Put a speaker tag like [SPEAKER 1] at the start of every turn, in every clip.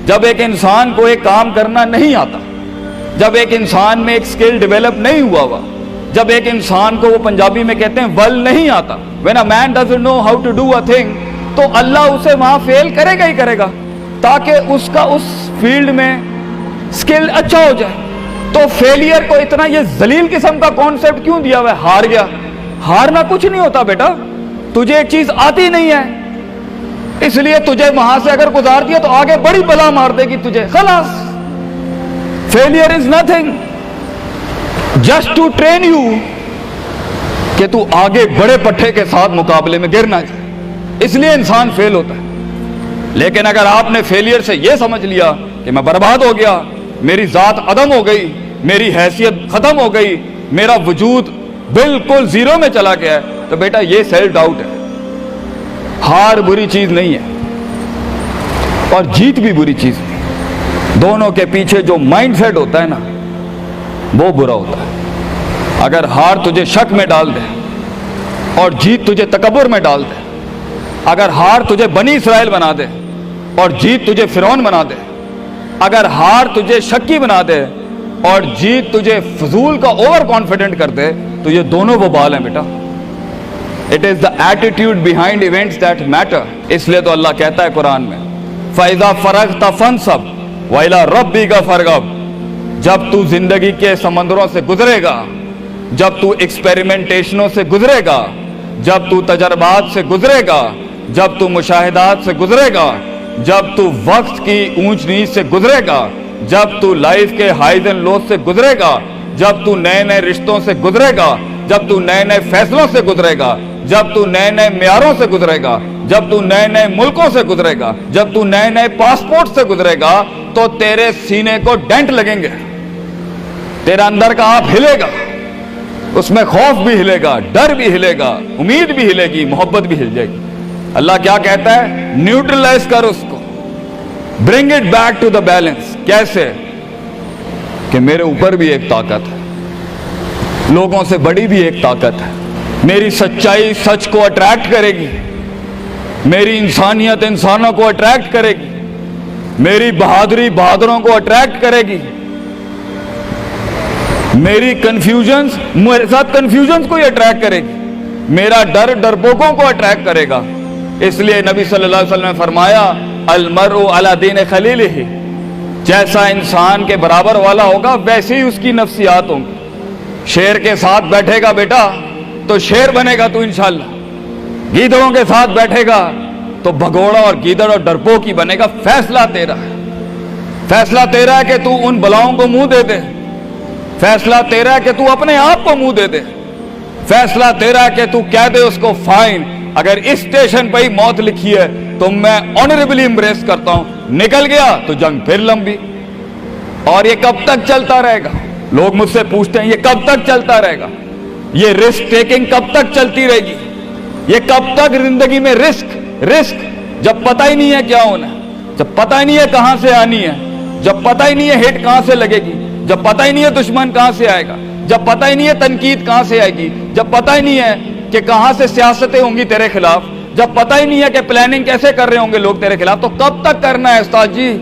[SPEAKER 1] جب ایک انسان کو ایک کام کرنا نہیں آتا، جب ایک انسان میں ایک سکل ڈیولپ نہیں ہوا، جب ایک انسان کو وہ پنجابی میں کہتے ہیں ول نہیں آتا، when a man doesn't know how to do a thing، تو اللہ اسے وہاں فیل کرے گا ہی کرے گا تاکہ اس کا اس فیلڈ میں سکل اچھا ہو جائے۔ تو فیلئر کو اتنا یہ ذلیل قسم کا کانسیپٹ کیوں دیا ہوا ہے؟ ہار گیا، ہارنا کچھ نہیں ہوتا بیٹا، تجھے ایک چیز آتی نہیں ہے اس لیے تجھے وہاں سے اگر گزار دیا تو آگے بڑی بلا مار دے گی تجھے، خلاص۔ Failure is nothing just to train you کہ تو آگے بڑے پٹھے کے ساتھ مقابلے میں گر نہ جائے، اس لیے انسان فیل ہوتا ہے۔ لیکن اگر آپ نے فیلئر سے یہ سمجھ لیا کہ میں برباد ہو گیا، میری ذات عدم ہو گئی، میری حیثیت ختم ہو گئی، میرا وجود بالکل زیرو میں چلا گیا ہے، تو بیٹا یہ سیلف ڈاؤٹ ہے۔ ہار بری چیز نہیں ہے اور جیت بھی بری چیز نہیں، دونوں کے پیچھے جو مائنڈ سیٹ ہوتا ہے نا وہ برا ہوتا ہے۔ اگر ہار تجھے شک میں ڈال دے اور جیت تجھے تکبر میں ڈال دے، اگر ہار تجھے بنی اسرائیل بنا دے اور جیت تجھے فرعون بنا دے، اگر ہار تجھے شکی بنا دے اور جیت تجھے فضول کا اوور کانفیڈنٹ کر دے، تو یہ دونوں وبال ہیں بیٹا۔ It is the attitude behind events that matter۔ اس لیے تو اللہ کہتا ہے قرآن میں فَإِذَا فَرَغْتَ فَانْصَبْ وَإِلَىٰ رَبِّكَ فَارْغَب۔ جب تو زندگی کے سمندروں سے گزرے گا، جب تو ایکسپیریمنٹیشنوں سے گزرے گا، جب تو تجربات سے گزرے گا، جب تو مشاہدات سے گزرے گا، جب تو وقت کی اونچ نیچ سے گزرے گا، جب تو لائف کے ہائیز اینڈ لوز سے گزرے گا، جب تو نئے نئے رشتوں سے گزرے گا، جب تو نئے نئے فیصلوں سے گزرے گا، جب تو نئے نئے معیاروں سے گزرے گا، جب تو نئے نئے ملکوں سے گزرے گا، جب تو نئے نئے پاسپورٹ سے گزرے گا، تو تیرے سینے کو ڈینٹ لگیں گے، تیرا اندر کا آپ ہلے گا، اس میں خوف بھی ہلے گا، ڈر بھی ہلے گا، امید بھی ہلے گی، محبت بھی ہل جائے گی۔ اللہ کیا کہتا ہے؟ نیوٹرلائز کر اس کو، bring it back to the balance. کیسے؟ کہ میرے اوپر بھی ایک طاقت ہے، لوگوں سے بڑی بھی ایک طاقت ہے، میری سچائی سچ کو اٹریکٹ کرے گی، میری انسانیت انسانوں کو اٹریکٹ کرے گی، میری بہادری بہادروں کو اٹریکٹ کرے گی، میری کنفیوژنز میرے ساتھ کنفیوژنز کو ہی اٹریکٹ کرے گی، میرا ڈر ڈرپوکوں کو اٹریکٹ کرے گا۔ اس لیے نبی صلی اللہ علیہ وسلم نے فرمایا المرء علی دین خلیلہ، جیسا انسان کے برابر والا ہوگا ویسے ہی اس کی نفسیات ہوں گی۔ شیر کے ساتھ بیٹھے گا بیٹا تو شیر بنے گا تو انشاءاللہ، گیدڑوں کے ساتھ بیٹھے گا تو بھگوڑا اور گیدڑ اور ڈرپوک ہی بنے گا۔ فیصلہ تیرا ہے، فیصلہ تیرا ہے کہ تو ان بلاؤں کو منہ دے دے، فیصلہ تیرا ہے کہ تو اپنے آپ کو منہ دے دے، فیصلہ تیرا ہے کہ تو کہہ دے اس کو فائن، اگر اس اسٹیشن پہ ہی موت لکھی ہے تو میں آنریبلی امبریس کرتا ہوں، نکل گیا تو جنگ پھر لمبی۔ اور یہ کب تک چلتا رہے گا؟ لوگ مجھ سے پوچھتے ہیں یہ کب تک چلتا رہے گا، یہ رسک ٹیکنگ کب تک چلتی رہے گی، یہ کب تک زندگی میں رسک جب پتہ ہی نہیں ہے کیا ہونا ہے، جب پتہ ہی نہیں ہے کہاں سے آنی ہے، جب پتہ ہی نہیں ہے ہٹ کہاں سے لگے گی، جب پتہ ہی نہیں ہے دشمن کہاں سے آئے گا، جب پتہ ہی نہیں ہے تنقید کہاں سے آئے گی، جب پتہ ہی نہیں ہے کہ کہاں سے سیاستیں ہوں گی تیرے خلاف، جب پتہ ہی نہیں ہے کہ پلاننگ کیسے کر رہے ہوں گے لوگ تیرے خلاف، تو کب تک کرنا ہے استاد جی؟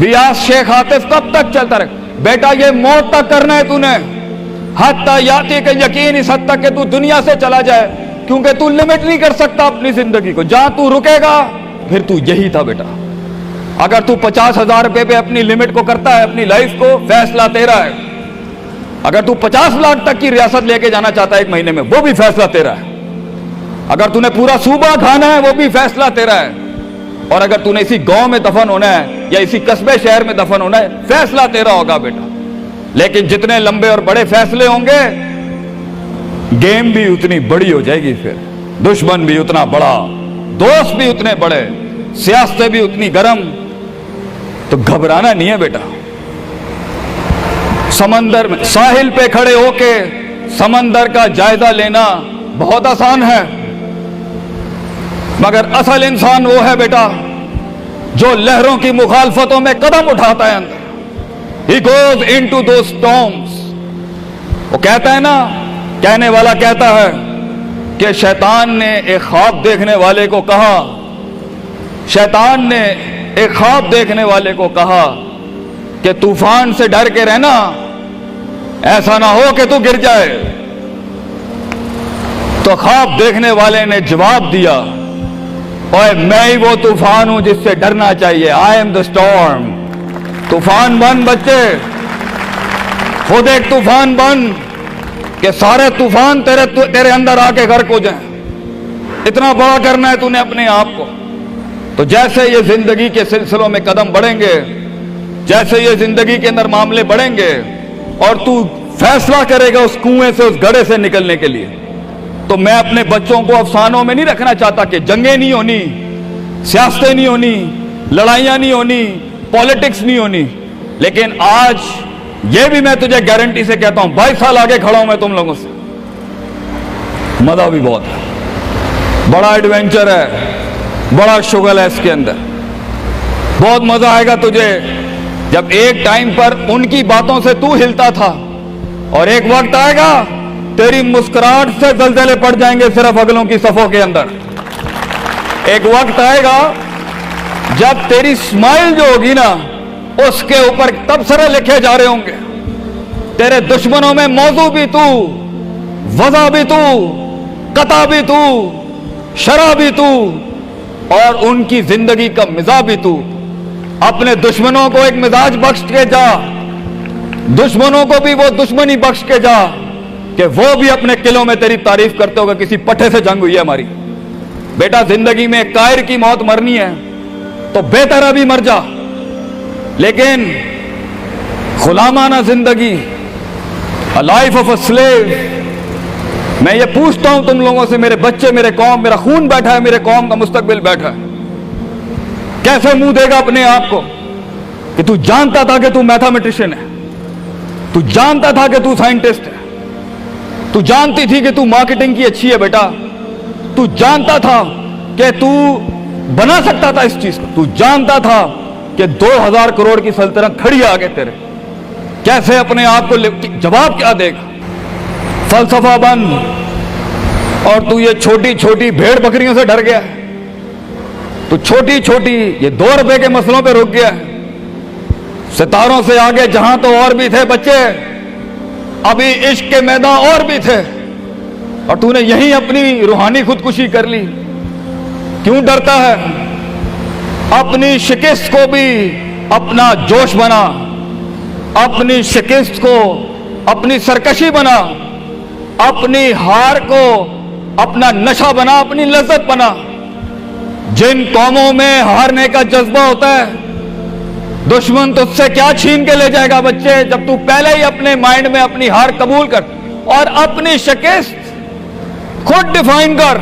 [SPEAKER 1] ریاض شیخ عاطف کب تک چلتا رہے؟ بیٹا یہ موت تک کرنا ہے تو نے، حتی یاتی کہ یقین اس حد تک کہ تو دنیا سے چلا جائے، کیونکہ تو لمٹ نہیں کر سکتا اپنی زندگی کو، جہاں تو رکے گا پھر تو یہی تھا بیٹا۔ اگر تو 50,000 روپے پہ اپنی لمٹ کو کرتا ہے اپنی لائف کو، فیصلہ تیرا ہے۔ اگر تو 50 لاکھ تک کی ریاست لے کے جانا چاہتا ہے ایک مہینے میں، وہ بھی فیصلہ تیرا ہے۔ اگر تو نے پورا صوبہ کھانا ہے وہ بھی فیصلہ تیرا ہے۔ اور اگر تو نے اسی گاؤں میں دفن ہونا ہے یا اسی قصبے شہر میں دفن ہونا ہے، فیصلہ تیرا ہوگا بیٹا۔ لیکن جتنے لمبے اور بڑے فیصلے ہوں گے، گیم بھی اتنی بڑی ہو جائے گی، پھر دشمن بھی اتنا بڑا، دوست بھی اتنے بڑے، سیاستیں بھی اتنی گرم، تو گھبرانا نہیں ہے بیٹا۔ سمندر میں ساحل پہ کھڑے ہو کے سمندر کا جائزہ لینا بہت آسان ہے، مگر اصل انسان وہ ہے بیٹا جو لہروں کی مخالفتوں میں قدم اٹھاتا ہے اندر۔ He goes into those storms۔ وہ کہتا ہے نا، کہنے والا کہتا ہے کہ شیطان نے ایک خواب دیکھنے والے کو کہا، شیطان نے ایک خواب دیکھنے والے کو کہا کہ طوفان سے ڈر کے رہنا، ایسا نہ ہو کہ تو گر جائے. تو خواب دیکھنے والے نے جواب دیا، اوے میں ہی وہ طوفان ہوں جس سے ڈرنا چاہیے. I am the storm. طوفان بن بچے، خود ایک طوفان بن کہ سارے طوفان تیرے اندر آ کے غرق ہو جائیں. اتنا بڑا کرنا ہے تو نے اپنے آپ کو. تو جیسے یہ زندگی کے سلسلوں میں قدم بڑھیں گے، جیسے یہ زندگی کے اندر معاملے بڑھیں گے اور تو فیصلہ کرے گا اس کنویں سے، اس گڑھے سے نکلنے کے لیے، تو میں اپنے بچوں کو افسانوں میں نہیں رکھنا چاہتا کہ جنگیں نہیں ہونی، سیاستیں نہیں ہونی، لڑائیاں نہیں ہونی، پالیٹکس نہیں ہونی. لیکن آج یہ بھی میں تجھے گارنٹی سے کہتا ہوں، 22 سال آگے کھڑا ہوں میں تم لوگوں سے. مزہ بھی بہت ہے، بڑا ایڈونچر ہے، بڑا شغل ہے اس کے اندر. بہت مزہ آئے گا تجھے جب ایک ٹائم پر ان کی باتوں سے تو ہلتا تھا، اور ایک وقت آئے گا تیری مسکراہٹ سے زلزلے پڑ جائیں گے صرف اگلوں کی صفوں کے اندر. ایک وقت آئے گا جب تیری اسمائل جو ہوگی نا، اس کے اوپر تبصرے لکھے جا رہے ہوں گے. تیرے دشمنوں میں موضوع بھی تو، وضع بھی تو، قطع بھی تو، شرح بھی تو، اور ان کی زندگی کا مزاج بھی تو. اپنے دشمنوں کو ایک مزاج بخش کے جا، دشمنوں کو بھی وہ دشمنی بخش کے جا کہ وہ بھی اپنے قلعوں میں تیری تعریف کرتے ہوگا کسی پٹھے سے جنگ ہوئی ہے ہماری. بیٹا زندگی میں قائر کی موت مرنی ہے تو بہتر ابھی مر جا، لیکن غلامانہ زندگی، a life of a slave. میں یہ پوچھتا ہوں تم لوگوں سے، میرے بچے، میرے قوم، میرا خون بیٹھا ہے، میرے قوم کا مستقبل بیٹھا ہے، کیسے منہ دے گا اپنے آپ کو کہ تو جانتا تھا کہ تو میتھمیٹیشین ہے، تو جانتا تھا کہ تو سائنٹسٹ ہے، تو جانتی تھی کہ تو مارکیٹنگ کی اچھی ہے بیٹا، تو جانتا تھا کہ تو بنا سکتا تھا اس چیز کو، تو جانتا تھا کہ 2000 کروڑ کی سلطنت کھڑی ہے آگے تیرے، کیسے اپنے آپ کو جواب کیا دے گا؟ فلسفہ بن، اور تو یہ چھوٹی چھوٹی بھیڑ بکریوں سے ڈر گیا ہے، تو چھوٹی چھوٹی یہ 2 روپے کے مسئلوں پہ رک گیا ہے. ستاروں سے آگے جہاں تو اور بھی تھے بچے، ابھی عشق کے میدان اور بھی تھے، اور تو نے یہیں اپنی روحانی خودکشی کر لی. کیوں ڈرتا ہے؟ اپنی شکست کو بھی اپنا جوش بنا، اپنی شکست کو اپنی سرکشی بنا، اپنی ہار کو اپنا نشہ بنا، اپنی لذت بنا. جن قوموں میں ہارنے کا جذبہ ہوتا ہے، دشمن تجھ سے کیا چھین کے لے جائے گا بچے، جب تو پہلے ہی اپنے مائنڈ میں اپنی ہار قبول کر اور اپنی شکست خود ڈیفائن کر.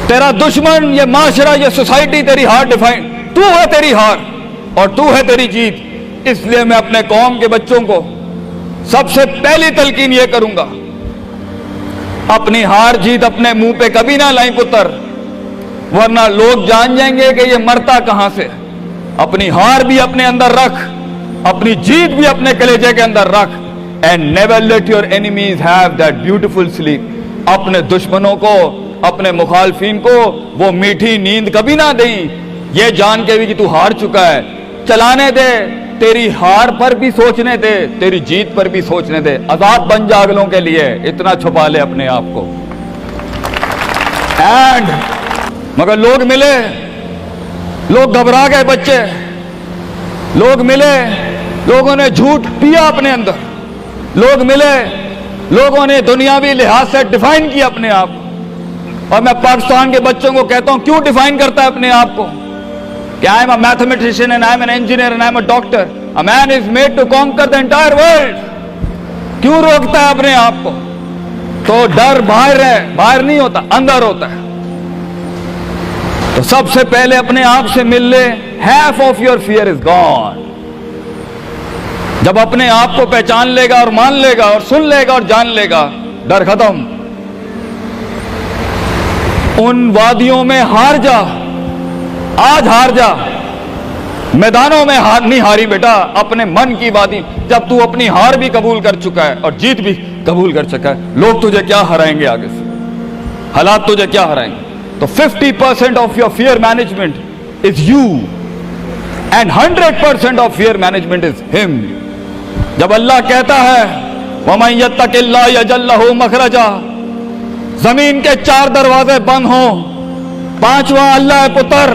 [SPEAKER 1] تیرا دشمن، یہ معاشرہ، یہ سوسائٹی تیری ہار ڈیفائن، تو ہے تیری ہار اور تو ہے تیری جیت. اس لیے میں اپنے قوم کے بچوں کو سب سے پہلی تلقین یہ کروں گا، اپنی ہار جیت اپنے منہ پہ کبھی نہ لائیں پتر، ورنہ لوگ جان جائیں گے کہ یہ مرتا کہاں سے. اپنی ہار بھی اپنے اندر رکھ، اپنی جیت بھی اپنے کلیجے کے اندر رکھ. and never let your enemies have that beautiful sleep. اپنے دشمنوں کو، اپنے مخالفین کو وہ میٹھی نیند کبھی نہ دیں، یہ جان کے بھی کہ تو ہار چکا ہے. چلانے دے، تیری ہار پر بھی سوچنے دے، تیری جیت پر بھی سوچنے دے. آزاد بن جا اگلوں کے لیے، اتنا چھپا لے اپنے آپ کو. اینڈ مگر لوگ ملے، لوگ گھبرا گئے بچے، لوگ ملے، لوگوں نے جھوٹ پیا اپنے اندر، لوگ ملے، لوگوں نے دنیاوی لحاظ سے ڈیفائن کیا اپنے آپ کو. اور میں پاکستان کے بچوں کو کہتا ہوں، کیوں ڈیفائن کرتا ہے اپنے آپ کو کہ I am a mathematician and I am an engineer and I am a doctor. A man is made to conquer the entire world. کیوں روکتا ہے اپنے آپ کو؟ تو ڈر باہر ہے، باہر نہیں ہوتا، اندر ہوتا ہے. تو سب سے پہلے اپنے آپ سے مل لے. half of your fear is gone. جب اپنے آپ کو پہچان لے گا اور مان لے گا اور سن لے گا اور جان لے گا، ڈر ختم. ان وادیوں میں ہار جا، آج ہار جا. میدانوں میں ہار نہیں ہاری بیٹا، اپنے من کی وادی. جب تو اپنی ہار بھی قبول کر چکا ہے اور جیت بھی قبول کر چکا ہے، لوگ تجھے کیا ہرائیں گے آگے سے، حالات تجھے کیا ہرائیں گے. تو 50% of your fear management is you, and 100% of fear management is him. جب اللہ کہتا ہے وَمَن يَتَّقِ اللَّهَ يَجْعَل لَّهُ مَخْرَجًا، زمین کے 4 دروازے بند ہوں، 5واں اللہ ہے پتر،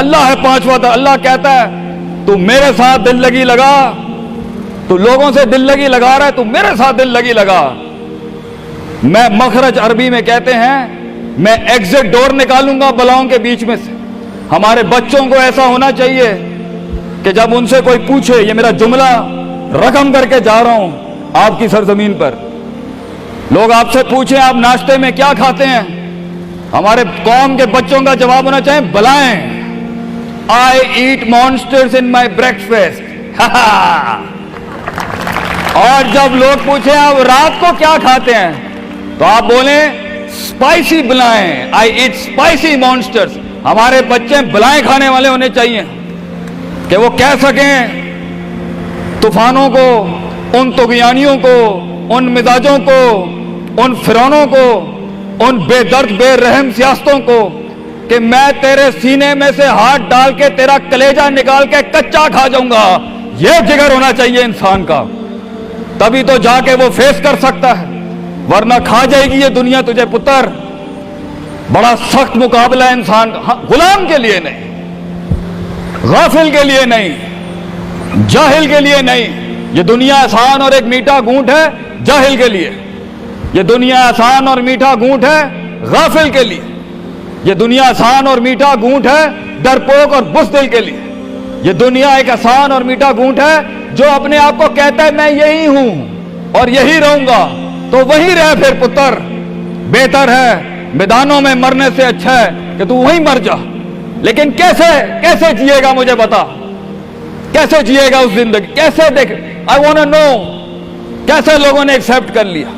[SPEAKER 1] اللہ ہے 5واں. اللہ کہتا ہے تو میرے ساتھ دل لگی لگا، تو لوگوں سے دل لگی لگا رہا ہے، تو میرے ساتھ دل لگی لگا. میں مخرج عربی میں کہتے ہیں میں ایگزٹ ڈور نکالوں گا بلاؤں کے بیچ میں سے. ہمارے بچوں کو ایسا ہونا چاہیے کہ جب ان سے کوئی پوچھے، یہ میرا جملہ رقم کر کے جا رہا ہوں آپ کی سرزمین پر، لوگ آپ سے پوچھیں آپ ناشتے میں کیا کھاتے ہیں، ہمارے قوم کے بچوں کا جواب ہونا چاہیے بلائیں I eat monsters in my breakfast. اور جب لوگ پوچھیں آپ رات کو کیا کھاتے ہیں تو آپ بولیں اسپائسی بلائیں I eat spicy monsters. ہمارے بچے بلائیں کھانے والے ہونے چاہیے کہ وہ کہہ سکیں طوفانوں کو، ان طغیانیوں کو، ان مزاجوں کو، ان فرعونوں کو، ان بے درد بے رحم سیاستوں کو کہ میں تیرے سینے میں سے ہاتھ ڈال کے تیرا کلیجہ نکال کے کچا کھا جاؤں گا. یہ جگر ہونا چاہیے انسان کا، تبھی تو جا کے وہ فیس کر سکتا ہے، ورنہ کھا جائے گی یہ دنیا تجھے پتر. بڑا سخت مقابلہ ہے انسان کا، غلام کے لیے نہیں، غافل کے لیے نہیں، جاہل کے لیے نہیں. یہ دنیا آسان اور ایک میٹھا گھونٹ ہے جاہل کے لیے، یہ دنیا آسان اور میٹھا گھونٹ ہے غافل کے لیے، یہ دنیا آسان اور میٹھا گھونٹ ہے ڈرپوک اور بزدل کے لیے. یہ دنیا ایک آسان اور میٹھا گھونٹ ہے جو اپنے آپ کو کہتا ہے میں یہی ہوں اور یہی رہوں گا، تو وہی رہ پھر پتر. بہتر ہے میدانوں میں مرنے سے اچھا ہے کہ تو وہیں مر جا. لیکن کیسے جیے گا مجھے بتا، کیسے جیے گا اس زندگی، کیسے دیکھ. I want to know کیسے لوگوں نے ایکسیپٹ کر لیا.